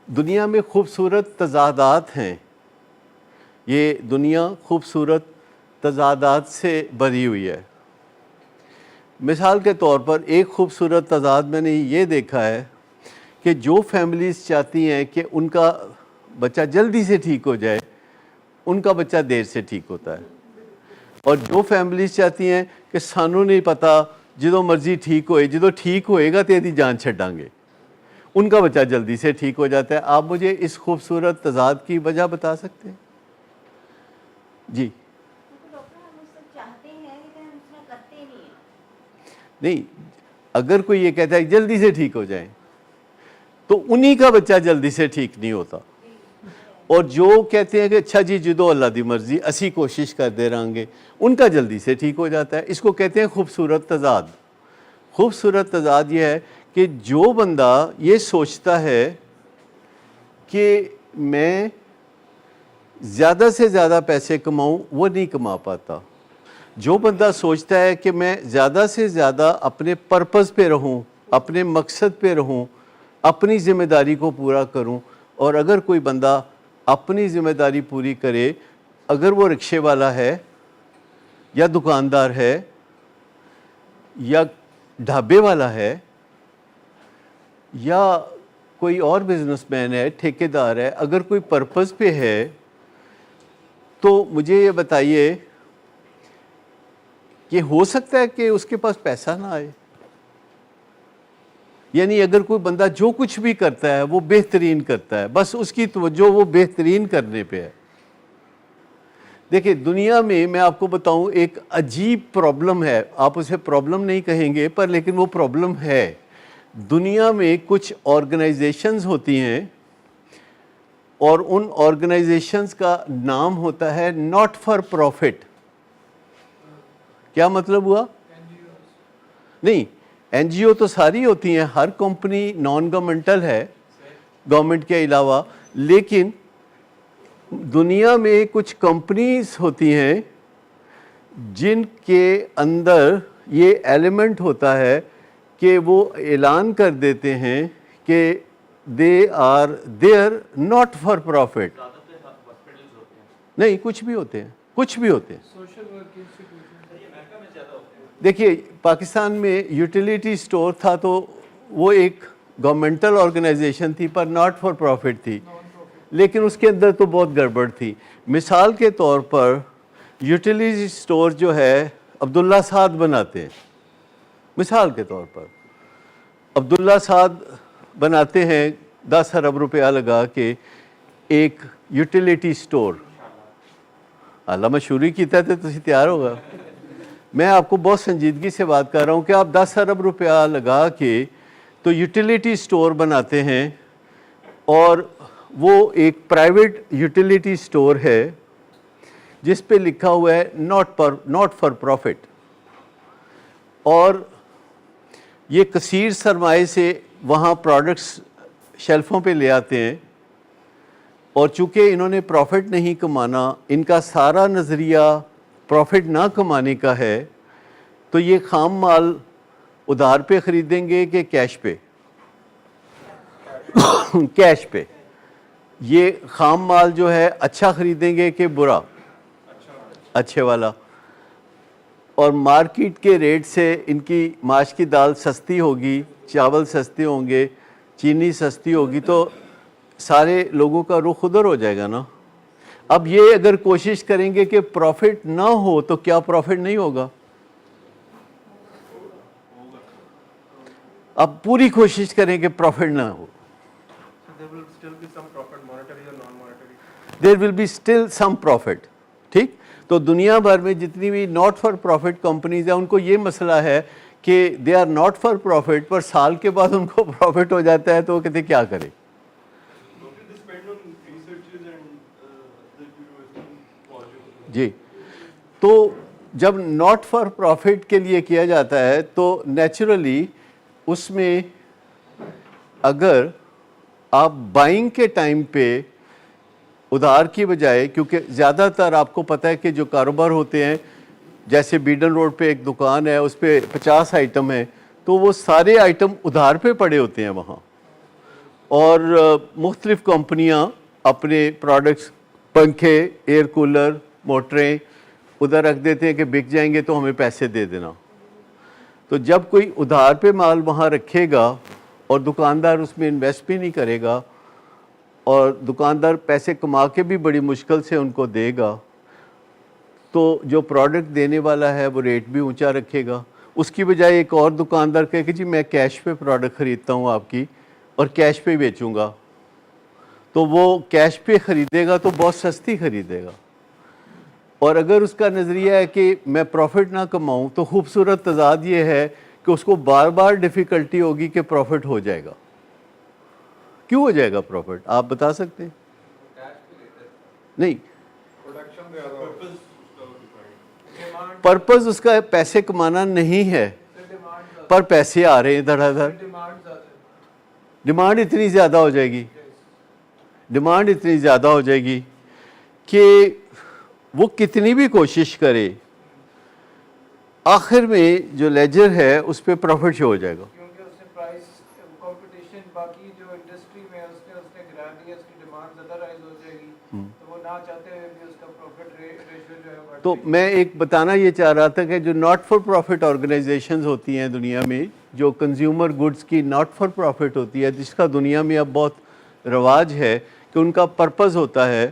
دنیا میں خوبصورت تضادات ہیں، یہ دنیا خوبصورت تضادات سے بھری ہوئی ہے۔ مثال کے طور پر ایک خوبصورت تضاد میں نے یہ دیکھا ہے کہ جو فیملیز چاہتی ہیں کہ ان کا بچہ جلدی سے ٹھیک ہو جائے، ان کا بچہ دیر سے ٹھیک ہوتا ہے، اور جو فیملیز چاہتی ہیں کہ سانوں نہیں پتہ جدوں مرضی ٹھیک ہوئے، جدوں ٹھیک ہوئے گا تیری جان چھڈاں گے، ان کا بچہ جلدی سے ٹھیک ہو جاتا ہے۔ آپ مجھے اس خوبصورت تضاد کی وجہ بتا سکتے ہیں؟ جی نہیں، اگر کوئی یہ کہتا ہے کہ جلدی سے ٹھیک ہو جائیں تو انہی کا بچہ جلدی سے ٹھیک نہیں ہوتا، اور جو کہتے ہیں کہ اچھا جی جدو اللہ دی مرضی اسی کوشش کر دے رہیں گے، ان کا جلدی سے ٹھیک ہو جاتا ہے۔ اس کو کہتے ہیں خوبصورت تضاد۔ خوبصورت تضاد یہ ہے کہ جو بندہ یہ سوچتا ہے کہ میں زیادہ سے زیادہ پیسے کماؤں، وہ نہیں کما پاتا۔ جو بندہ سوچتا ہے کہ میں زیادہ سے زیادہ اپنے پرپز پہ رہوں، اپنے مقصد پہ رہوں، اپنی ذمہ داری کو پورا کروں، اور اگر کوئی بندہ اپنی ذمہ داری پوری کرے، اگر وہ رکشے والا ہے یا دکاندار ہے یا ڈھابے والا ہے یا کوئی اور بزنس مین ہے، ٹھیکیدار ہے، اگر کوئی پرپز پہ ہے تو مجھے یہ بتائیے کہ ہو سکتا ہے کہ اس کے پاس پیسہ نہ آئے؟ یعنی اگر کوئی بندہ جو کچھ بھی کرتا ہے وہ بہترین کرتا ہے، بس اس کی توجہ وہ بہترین کرنے پہ ہے۔ دیکھیں دنیا میں آپ کو بتاؤں ایک عجیب پرابلم ہے، آپ اسے پرابلم نہیں کہیں گے پر لیکن وہ پرابلم ہے۔ دنیا میں کچھ آرگنائزیشنز ہوتی ہیں اور ان آرگنائزیشنز کا نام ہوتا ہے ناٹ فار پروفٹ۔ کیا مطلب ہوا؟ نہیں، این جی او تو ساری ہوتی ہیں، ہر کمپنی نان گورنمنٹل ہے گورنمنٹ کے علاوہ، لیکن دنیا میں کچھ کمپنیز ہوتی ہیں جن کے اندر یہ ایلیمنٹ ہوتا ہے کہ وہ اعلان کر دیتے ہیں کہ they are there not for profit. نہیں، کچھ بھی ہوتے ہیں، کچھ بھی ہوتے ہیں۔ دیکھیے پاکستان میں یوٹیلیٹی سٹور تھا تو وہ ایک گورنمنٹل آرگنائزیشن تھی پر ناٹ فار پروفٹ تھی، لیکن اس کے اندر تو بہت گڑبڑ تھی۔ مثال کے طور پر یوٹیلیٹی سٹور جو ہے عبداللہ سعد بناتے ہیں، مثال کے طور پر عبداللہ سعد بناتے ہیں 10 ارب روپیہ لگا کے ایک یوٹیلیٹی سٹور۔ اللہ مشہوری کیتا ہے تو تیار ہوگا۔ میں آپ کو بہت سنجیدگی سے بات کر رہا ہوں کہ آپ 10 ارب روپیہ لگا کے تو یوٹیلیٹی سٹور بناتے ہیں، اور وہ ایک پرائیویٹ یوٹیلیٹی سٹور ہے جس پہ لکھا ہوا ہے ناٹ فار پروفٹ، اور یہ کثیر سرمائے سے وہاں پروڈکٹس شیلفوں پہ لے آتے ہیں، اور چونکہ انہوں نے پروفٹ نہیں کمانا، ان کا سارا نظریہ پروفٹ نہ کمانے کا ہے، تو یہ خام مال ادھار پہ خریدیں گے کہ کیش پہ؟ کیش پہ۔ یہ خام مال جو ہے اچھا خریدیں گے کہ برا؟ اچھے والا۔ اور مارکیٹ کے ریٹ سے ان کی ماش کی دال سستی ہوگی، چاول سستے ہوں گے، چینی سستی ہوگی، تو سارے لوگوں کا رخ ادھر ہو جائے گا نا۔ اب یہ اگر کوشش کریں گے کہ پروفٹ نہ ہو تو کیا پروفٹ نہیں ہوگا؟ اب پوری کوشش کریں کہ پروفٹ نہ ہو۔ There will be still some profit. ٹھیک؟ تو دنیا بھر میں جتنی بھی ناٹ فار پروفٹ کمپنیز ہیں ان کو یہ مسئلہ ہے کہ they are not for profit, پر سال کے بعد ان کو پروفٹ ہو جاتا ہے تو وہ کہتے کیا کرے۔ جی، تو جب ناٹ فار پروفٹ کے لیے کیا جاتا ہے تو نیچرلی اس میں اگر آپ بائنگ کے ٹائم پہ ادھار کی بجائے، کیونکہ زیادہ تر آپ کو پتہ ہے کہ جو کاروبار ہوتے ہیں، جیسے بیڈن روڈ پہ ایک دکان ہے اس پہ 50 آئٹم ہیں، تو وہ سارے آئٹم ادھار پہ پڑے ہوتے ہیں وہاں، اور مختلف کمپنیاں اپنے پروڈکٹس پنکھے ایئر کولر موٹریں ادھر رکھ دیتے ہیں کہ بک جائیں گے تو ہمیں پیسے دے دینا. تو جب کوئی ادھار پہ مال وہاں رکھے گا اور دکاندار اس میں انویسٹ بھی نہیں کرے گا اور دکاندار پیسے کما کے بھی بڑی مشکل سے ان کو دے گا, تو جو پروڈکٹ دینے والا ہے وہ ریٹ بھی اونچا رکھے گا. اس کی بجائے ایک اور دکاندار کہے کہ جی میں کیش پہ پروڈکٹ خریدتا ہوں آپ کی اور کیش پہ بیچوں گا, تو وہ کیش پہ خریدے گا تو بہت سستی خریدے گا. اور اگر اس کا نظریہ ہے کہ میں پروفٹ نہ کماؤں تو خوبصورت تضاد یہ ہے کہ اس کو بار بار ڈیفیکلٹی ہوگی کہ پروفٹ ہو جائے گا. کیوں ہو جائے گا پروفٹ, آپ بتا سکتے ہیں؟ نہیں, پرپز اس کا پیسے کمانا نہیں ہے, پر پیسے آ رہے ہیں دھڑا دھڑ. ڈیمانڈ اتنی زیادہ ہو جائے گی, ڈیمانڈ اتنی زیادہ ہو جائے گی کہ وہ کتنی بھی کوشش کرے آخر میں جو لیجر ہے اس پہ پروفٹ شو ہو جائے گا. کیونکہ اس نے پرائس کمپٹیشن باقی جو انڈسٹری میں اس نے گرا دیا, اس کی ڈیمانڈ زیادہ رائز ہو جائے گی, تو وہ نہ چاہتے ہوئے بھی اس کا پروفٹ ریشیو جو ہے. تو میں ایک بتانا یہ چاہ رہا تھا کہ جو ناٹ فار پروفٹ آرگنائزیشنز ہوتی ہیں دنیا میں, جو کنزیومر گڈز کی ناٹ فار پروفٹ ہوتی ہے, جس کا دنیا میں اب بہت رواج ہے کہ ان کا پرپز ہوتا ہے,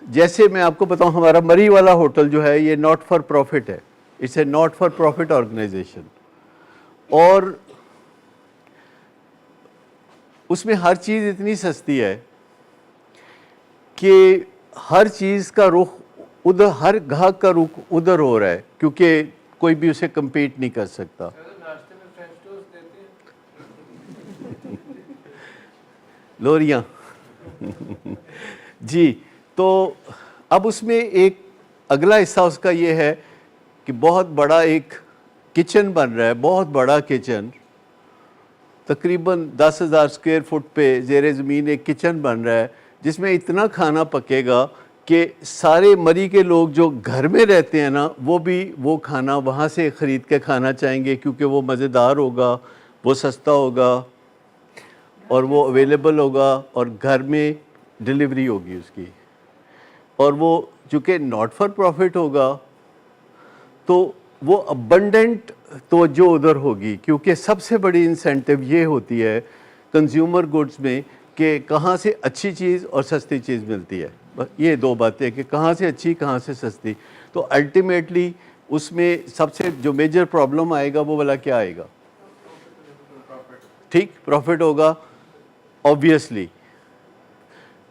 جیسے میں آپ کو بتاؤں ہمارا مری والا ہوٹل جو ہے یہ ناٹ فار پروفٹ ہے, it's a not for profit organisation, اور اس میں ہر چیز اتنی سستی ہے کہ ہر چیز کا رخ ادھر, ہر گاہک کا رخ ادھر ہو رہا ہے کیونکہ کوئی بھی اسے کمپیٹ نہیں کر سکتا. ناشتے میں فرینچ ٹوسٹ دیتے ہیں, لوریاں جی. تو اب اس میں ایک اگلا حصہ اس کا یہ ہے کہ بہت بڑا ایک کچن بن رہا ہے, بہت بڑا کچن, تقریباً 10,000 اسکوائر فٹ پہ زیر زمین ایک کچن بن رہا ہے جس میں اتنا کھانا پکے گا کہ سارے مری کے لوگ جو گھر میں رہتے ہیں نا وہ بھی وہ کھانا وہاں سے خرید کے کھانا چاہیں گے کیونکہ وہ مزیدار ہوگا, وہ سستا ہوگا اور وہ اویلیبل ہوگا اور گھر میں ڈلیوری ہوگی اس کی. اور وہ چونکہ ناٹ فار پروفٹ ہوگا تو وہ ابنڈنٹ توجہ ادھر ہوگی, کیونکہ سب سے بڑی انسینٹو یہ ہوتی ہے کنزیومر گڈز میں کہ کہاں سے اچھی چیز اور سستی چیز ملتی ہے. بس یہ دو باتیں کہ کہاں سے اچھی کہاں سے سستی. تو الٹیمیٹلی اس میں سب سے جو میجر پرابلم آئے گا وہ والا کیا آئے گا, ٹھیک, پروفٹ ہوگا آبویسلی,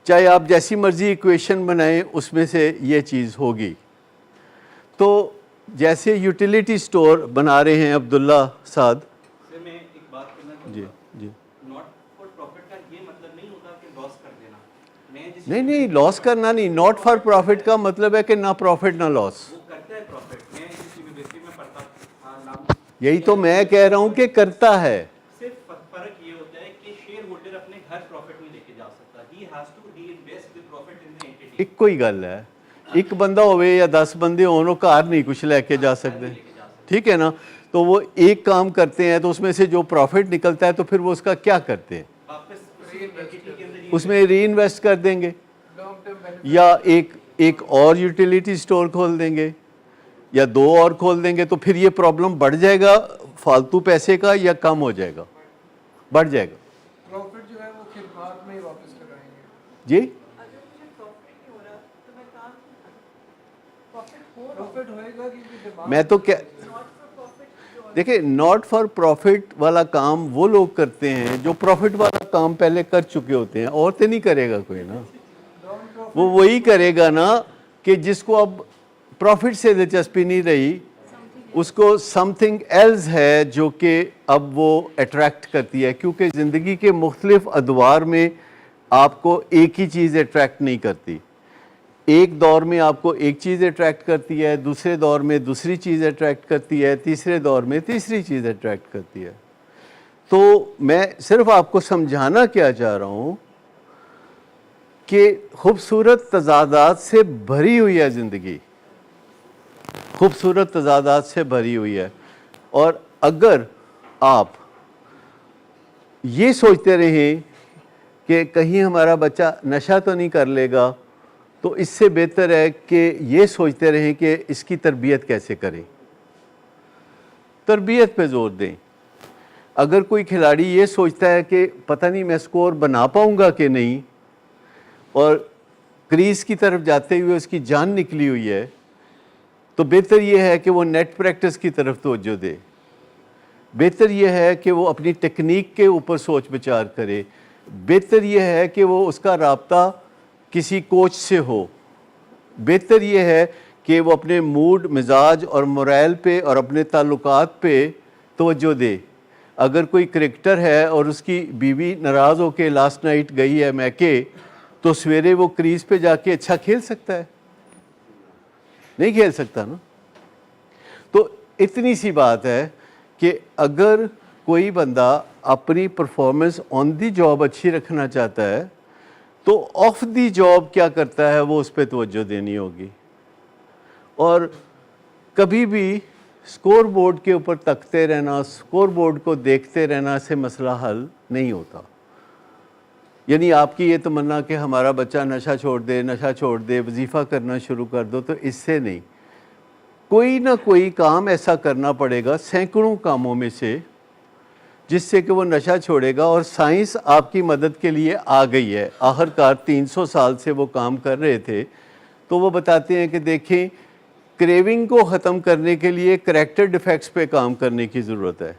چاہے آپ جیسی مرضی ایکویشن بنائیں اس میں سے یہ چیز ہوگی. تو جیسے یوٹیلیٹی سٹور بنا رہے ہیں عبداللہ سعد, میں ایک بات کرنا چاہوں جی گا, جی, ناٹ فار پروفٹ کا یہ مطلب نہیں ہوتا کہ لاس کر دینا. نہیں لاس کرنا نہیں, ناٹ فار پروفٹ کا مطلب ہے کہ نہ پروفٹ نہ لاس. وہ کرتا ہے پروفٹ. میں اس یونیورسٹی میں پڑھتا, یہی تو میں کہہ رہا ہوں کہ کرتا ہے. صرف فرق یہ ہوتا ہے کہ شیئر ہولڈر اپنے گھر پروفٹ نہیں لے کے جا سکتا. He has to reinvest the profit in the entity. ایک کوئی گل ہے, ایک بندہ ہوئے یا 10 بندے ہوں, وہ کار نہیں کچھ لے کے جا سکتے, ٹھیک ہے نا. تو وہ ایک کام کرتے ہیں تو اس میں سے جو پروفٹ نکلتا ہے تو پھر وہ اس کا کیا کرتے ہیں, اس میں ری انویسٹ کر دیں گے یا ایک اور یوٹیلیٹی سٹور کھول دیں گے یا 2 اور کھول دیں گے. تو پھر یہ پرابلم بڑھ جائے گا فالتو پیسے کا یا کم ہو جائے گا, بڑھ جائے گا. پروفٹ جو ہے وہ خدمات میں ہی واپس کرائیں گے. جی پروفٹ ہوئے گا کیونکہ ڈیمانڈ, میں تو کیا دیکھیں, ناٹ فار پروفٹ والا کام وہ لوگ کرتے ہیں جو پروفٹ والا کام پہلے کر چکے ہوتے ہیں, اور تو نہیں کرے گا کوئی نا. وہ وہی کرے گا نا کہ جس کو اب پروفٹ سے دلچسپی نہیں رہی, اس کو سم تھنگ ایلز ہے جو کہ اب وہ اٹریکٹ کرتی ہے, کیونکہ زندگی کے مختلف ادوار میں آپ کو ایک ہی چیز اٹریکٹ نہیں کرتی. ایک دور میں آپ کو ایک چیز اٹریکٹ کرتی ہے, دوسرے دور میں دوسری چیز اٹریکٹ کرتی ہے, تیسرے دور میں تیسری چیز اٹریکٹ کرتی ہے. تو میں صرف آپ کو سمجھانا کیا چاہ رہا ہوں کہ خوبصورت تضادات سے بھری ہوئی ہے زندگی, خوبصورت تضادات سے بھری ہوئی ہے. اور اگر آپ یہ سوچتے رہیں کہ کہیں ہمارا بچہ نشہ تو نہیں کر لے گا، تو اس سے بہتر ہے کہ یہ سوچتے رہیں کہ اس کی تربیت کیسے کریں، تربیت پہ زور دیں۔ اگر کوئی کھلاڑی یہ سوچتا ہے کہ پتہ نہیں میں سکور بنا پاؤں گا کہ نہیں، اور کریز کی طرف جاتے ہوئے اس کی جان نکلی ہوئی ہے، تو بہتر یہ ہے کہ وہ نیٹ پریکٹس کی طرف توجہ دے، بہتر یہ ہے کہ وہ اپنی ٹیکنیک کے اوپر سوچ بچار کرے، بہتر یہ ہے کہ وہ اس کا رابطہ کسی کوچ سے ہو، بہتر یہ ہے کہ وہ اپنے موڈ، مزاج اور موریل پہ اور اپنے تعلقات پہ توجہ دے۔ اگر کوئی کرکٹر ہے اور اس کی بیوی ناراض ہو کے لاسٹ نائٹ گئی ہے میکے، تو سویرے وہ کریز پہ جا کے اچھا کھیل سکتا ہے؟ نہیں کھیل سکتا نا۔ تو اتنی سی بات ہے کہ اگر کوئی بندہ اپنی پرفارمنس آن دی جاب اچھی رکھنا چاہتا ہے تو آف دی جاب کیا کرتا ہے وہ اس پہ توجہ دینی ہوگی، اور کبھی بھی سکور بورڈ کے اوپر تکتے رہنا، سکور بورڈ کو دیکھتے رہنا سے مسئلہ حل نہیں ہوتا۔ یعنی آپ کی یہ تمنا کہ ہمارا بچہ نشہ چھوڑ دے، وظیفہ کرنا شروع کر دو، تو اس سے نہیں، کوئی نہ کوئی کام ایسا کرنا پڑے گا سینکڑوں کاموں میں سے جس سے کہ وہ نشہ چھوڑے گا، اور سائنس آپ کی مدد کے لیے آ گئی ہے۔ آخرکار 300 سال سے وہ کام کر رہے تھے، تو وہ بتاتے ہیں کہ دیکھیں کریونگ کو ختم کرنے کے لیے کریکٹر ڈیفیکٹس پہ کام کرنے کی ضرورت ہے۔